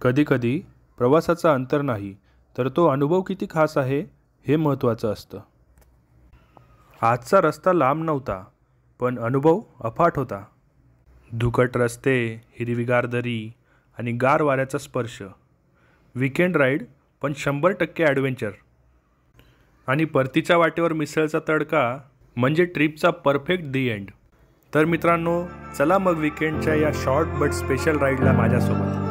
कधीकधी प्रवासाचा अंतर नाही तर तो अनुभव किती खास आहे हे महत्त्वाचं असतं. आजचा रस्ता लांब नव्हता, पण अनुभव अफाट होता. धुकट रस्ते, हिरवीगार दरी आणि गार वाऱ्याचा स्पर्श. वीकेंड राईड पण 100% ॲडव्हेंचर. आणि परतीच्या वाटेवर मिसळचा तडका म्हणजे ट्रिपचा परफेक्ट दी एंड. तर मित्रांनो, चला मग वीकेंडच्या या शॉर्ट बट स्पेशल राईडला माझ्यासोबत.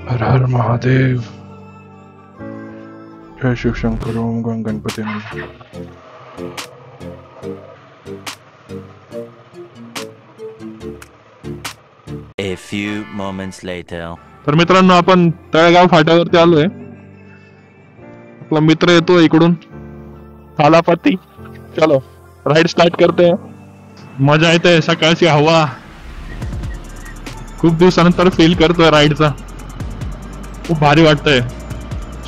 हर हर महादेव. जय शिवशंकर. ओम गण गणपती नमः. A few moments later. तर मित्रांनो, आपण तळेगाव फाट्यावरती आलोय. आपला मित्र येतो इकडून, थालापती. चलो राईड स्टार्ट करते. मजा येते, सकाळची हवा खूप दिवसानंतर फील करतोय राईडचा. खूप भारी वाटतंय.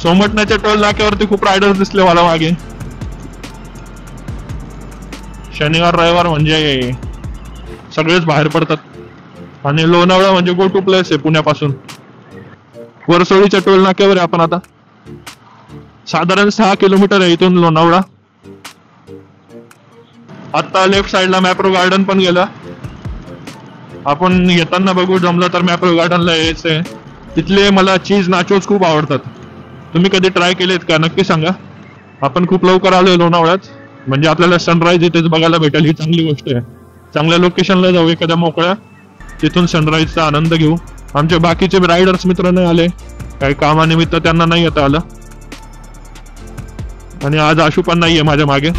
सोमटण्याच्या टोल नाक्यावरती खूप रायडर्स दिसले मला मागे. शनिवार रविवार म्हणजे सगळेच बाहेर पडतात. आणि लोणावळा म्हणजे गो टू प्लेस आहे पुण्यापासून. वरसोळीच्या टोल नाक्यावर आपण आता. साधारण 6 किलोमीटर आहे इथून लोणावळा. आता लेफ्ट साइडला मॅप्रो गार्डन पण गेलं. आपण येताना बघू, जमलं तर मॅप्रो गार्डनला यायचंय. तिथले मला चीज नाचोज खूप आवडतात. तुम्ही कधी ट्राय केलेत का नक्की सांगा. आपण खूप लवकर आलोय लोणावळ्यात, म्हणजे आपल्याला सनराईज इथेच बघायला भेटेल. ही चांगली गोष्ट आहे. चांगल्या लोकेशनला जाऊ, एखाद्या मोकळ्या, तिथून सनराईजचा आनंद घेऊ. आमचे बाकीचे रायडर्स मित्र नाही आले, काही कामानिमित्त त्यांना नाही येता आलं. आणि आज आशू पण नाहीये माझ्या मागे.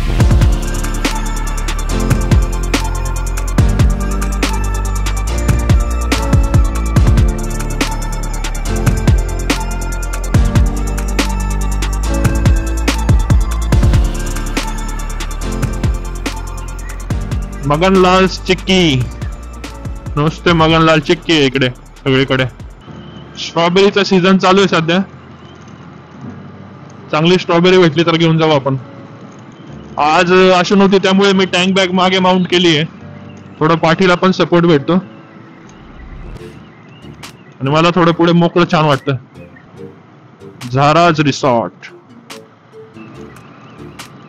मगनलाल चिक्की, नुसते मगनलाल चिक्की आहे इकडे सगळीकडे. स्ट्रॉबेरीचा सीझन चालू आहे सध्या. चांगली स्ट्रॉबेरी भेटली तर घेऊन जाऊ आपण. आज अशी नव्हती, त्यामुळे मी टँक बॅग मागे माउंट केली आहे. थोडं पाठीला पण सपोर्ट भेटतो आणि मला थोडं पुढे मोकळं छान वाटतं. झाराज रिसॉर्ट.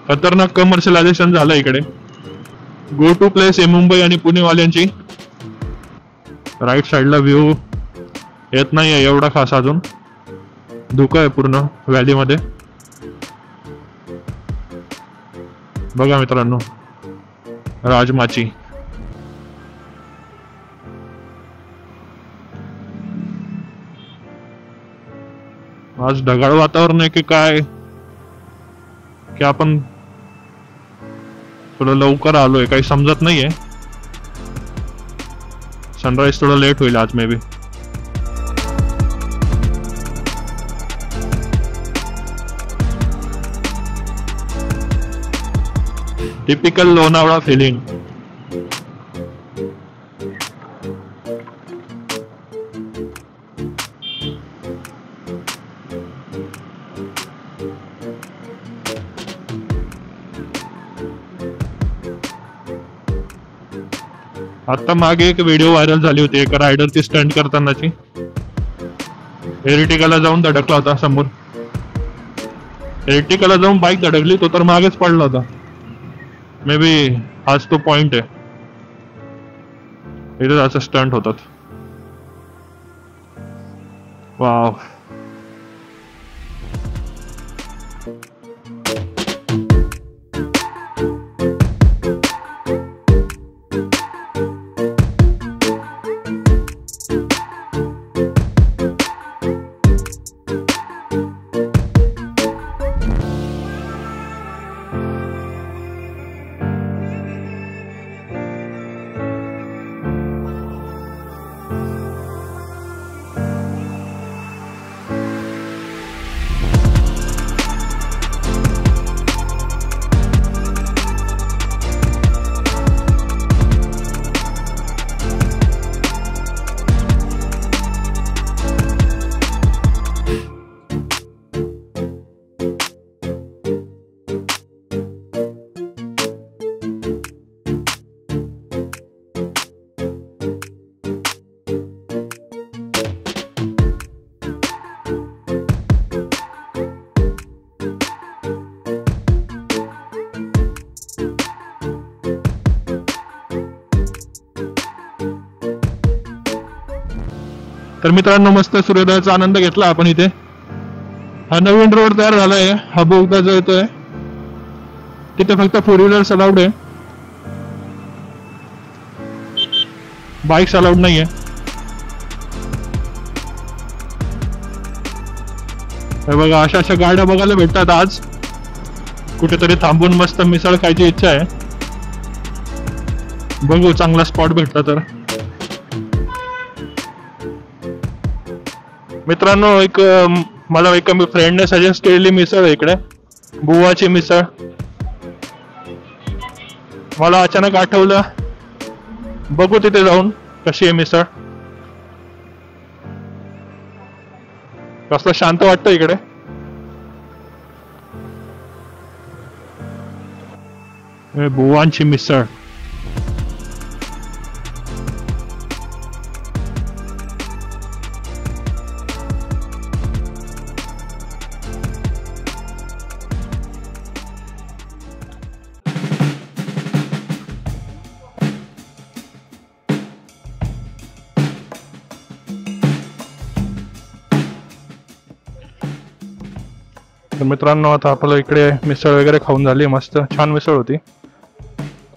खतरनाक कमर्शियलायझेशन झालं इकडे. गो टू प्लेस आहे मुंबई आणि पुणेवाल्यांची. राईट साइडला व्ह्यू येत नाहीये एवढा खास अजून. धुकं आहे पूर्ण व्हॅलीमध्ये. बघा मित्रांनो, राजमाची. आज ढगाळ वातावरण आहे की काय, की आपण थोडं लवकर आलोय, काही समजत नाहीये. सनराईज थोडं लेट होईल आज maybe. Typical Lonavala feeling. आता मागे एक व्हिडिओ व्हायरल झाली होती एका रायडरची स्टंट करतानाची. एर्टिगाला जाऊन धडकला होता समोर. एर्टिगाला जाऊन बाईक धडकली, तो तर मागेच पडला होता. मे बी हाच तो पॉइंट आहे. इथे असं स्टंट होतात. वाव. तर मित्रांनो मस्त सूर्योदयाचा आनंद घेतला आपण इथे. हा नवीन रोड तयार झालाय, हा बोगदा जो येतोय तिथे फक्त 4 व्हीलर्स अलाउड आहे, बाईक्स अलाउड नाहीये. हे बघा अशा अशा गाड्या बघायला भेटतात. आज कुठेतरी थांबून मस्त मिसळ खायची इच्छा आहे. बघू चांगला स्पॉट भेटला तर. मित्रांनो एक मला एका फ्रेंडने सजेस्ट केलेली मिसळ इकडे, बुवाची मिसळ. मला अचानक आठवलं बघू तिथे जाऊन कशी आहे मिसळ. कसलं शांत वाटतं इकडे. बुवांची मिसळ. तर मित्रांनो आता आपलं इकडे मिसळ वगैरे खाऊन झाली, मस्त छान मिसळ होती.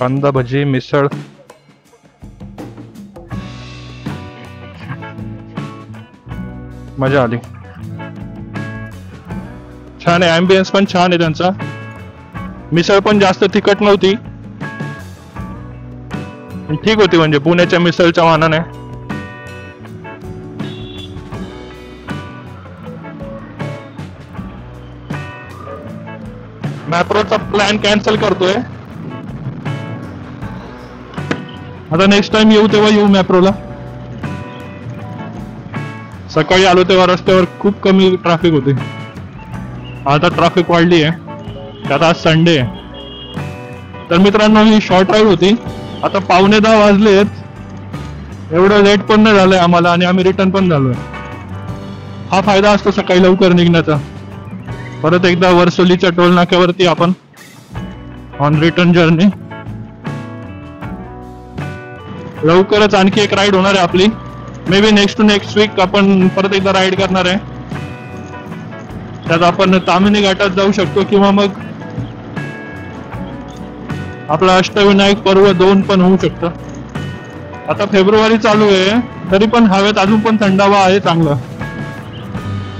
कांदा भजी मिसळ. मजा आली. छान आहे, ॲम्बियन्स पण छान आहे त्यांचा. मिसळ पण जास्त तिखट नव्हती, ठीक होती म्हणजे पुण्याच्या मिसळच्या मानाने. मॅप्रोचा प्लॅन कॅन्सल करतोय. आता नेक्स्ट टाइम येऊ तेव्हा येऊ मॅप्रोला. सकाळी आलो तेव्हा रस्त्यावर खूप कमी ट्रॅफिक होती, आता ट्रॅफिक वाढली आहे, त्यात आज संडे आहे. तर मित्रांनो ही शॉर्ट राईड होती. आता 9:15 वाजलेत, एवढं लेट पण नाही झालंय आम्हाला आणि आम्ही रिटर्न पण झालोय. हा फायदा असतो सकाळी लवकर निघण्याचा. परत एकदा वर्सोलीच्या टोल नाक्यावरती आपण ऑन रिटर्न जर्नी. लवकरच आणखी एक राईड होणार आहे आपली. Maybe next to next week आपण परत एकदा राईड करणार आहे. त्यात आपण तामिनी घाटात जाऊ शकतो किंवा मग आपला अष्टविनायक पर्व 2 पण होऊ शकतं. आता फेब्रुवारी चालू आहे तरी पण हवेत अजून पण थंडावा आहे चांगला,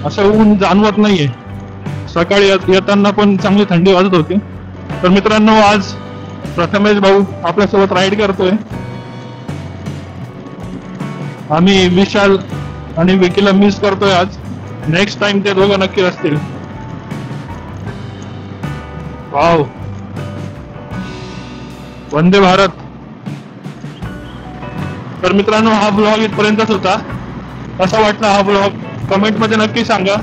असं ऊन जाणवत नाहीये. सकाळी येताना पण चांगली थंडी वाजत होती. तर मित्रांनो आज प्रथमेश भाऊ आपल्यासोबत राईड करतोय. आम्ही विशाल आणि विकीला मिस करतोय आज. नेक्स्ट टाइम ते दोघं नक्की असतील. वाव, वंदे भारत. तर मित्रांनो हा ब्लॉग इथपर्यंतच होता. कसा वाटला हा ब्लॉग कमेंट मध्ये नक्की सांगा.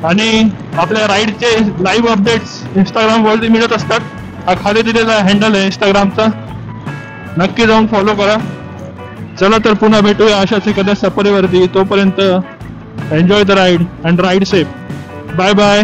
आणि आपल्या राईडचे लाईव्ह अपडेट्स इंस्टाग्राम वरती मिळत असतात. हा खाली दिलेला हँडल आहे इंस्टाग्रामचा, नक्की जाऊन फॉलो करा. चला तर पुन्हा भेटूया अशाच एखाद्या सफरीवरती. तोपर्यंत enjoy the ride and ride safe. Bye bye.